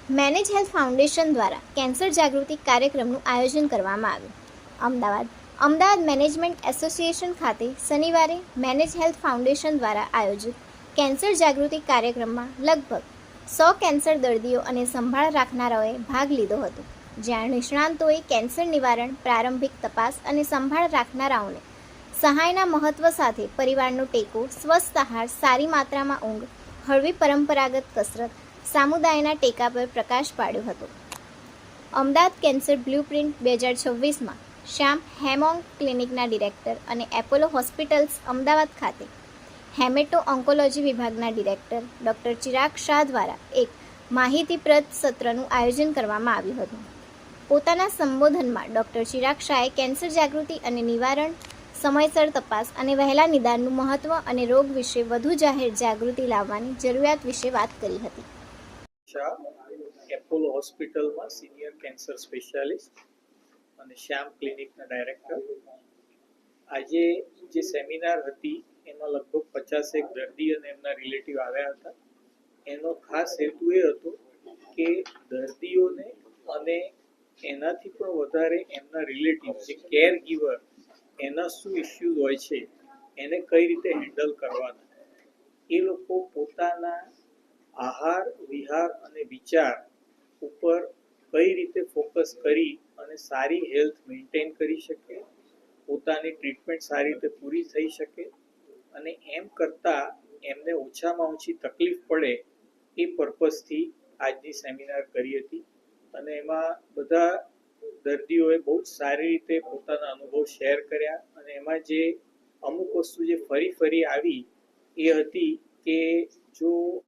Manage health foundation દ્વારા cancer જાગૃતિ કાર્યક્રમનું આયોજન કરવામાં આવ્યું. અમદાવાદ મેનેજમેન્ટ એસોસિએશન ખાતે શનિવારે મેનેજ હેલ્થ ફાઉન્ડેશન દ્વારા આયોજિત કેન્સર જાગૃતિ કાર્યક્રમમાં લગભગ 100 કેન્સર દર્દીઓ અને સંભાળ રાખનારાઓએ ભાગ લીધો હતો, જ્યાં નિષ્ણાંતોએ કેન્સર નિવારણ, પ્રારંભિક તપાસ અને સંભાળ રાખનારાઓને સહાયના મહત્વ સાથે પરિવારનો ટેકો, સ્વસ્થ આહાર, સારી માત્રામાં ઊંઘ, હળવી પરંપરાગત કસરત, સામુદાયના ટેકા પર પ્રકાશ પાડ્યો હતો. અમદાવાદ કેન્સર બ્લુપ્રિન્ટ 2026માં શ્યામ હેમોન્ગ ક્લિનિકના ડિરેક્ટર અને એપોલો હોસ્પિટલ્સ અમદાવાદ ખાતે હેમેટો ઓન્કોલોજી વિભાગના ડિરેક્ટર ડૉક્ટર ચિરાગ શાહ દ્વારા એક માહિતીપ્રદ સત્રનું આયોજન કરવામાં આવ્યું હતું. પોતાના સંબોધનમાં ડૉક્ટર ચિરાગ શાહે કેન્સર જાગૃતિ અને નિવારણ, સમયસર તપાસ અને વહેલા નિદાનનું મહત્વ અને રોગ વિશે વધુ જાહેર જાગૃતિ લાવવાની જરૂરિયાત વિશે વાત કરી હતી. એપોલો હોસ્પિટલમાં સિનિયર કેન્સર સ્પેશિયાલિસ્ટ અને શ્યામ ક્લિનિકના ડાયરેક્ટર. આજે જે સેમિનાર હતી એમાં લગભગ 50 દર્દી અને એમના રિલેટિવ આવ્યા હતા. એનો ખાસ હેતુ એ હતો કે દર્દીઓને અને એનાથી પણ વધારે એમના રિલેટિવ જે કેર ગીવર, એના શું ઇસ્યુઝ હોય છે, એને કઈ રીતે હેન્ડલ કરવાના, એ લોકો પોતાના આહાર, વિહાર અને વિચાર ઉપર કઈ રીતે ફોકસ કરી અને સારી હેલ્થ મેન્ટેન કરી શકે, પોતાની ટ્રીટમેન્ટ સારી રીતે પૂરી થઈ શકે અને એમ કરતાં એમને ઓછામાં ઓછી તકલીફ પડે એ પર્પઝથી આજની સેમિનાર કરી હતી. અને એમાં બધા દર્દીઓએ બહુ જ સારી રીતે પોતાના અનુભવ શેર કર્યા. અને એમાં જે અમુક વસ્તુ જે ફરી આવી એ હતી કે જો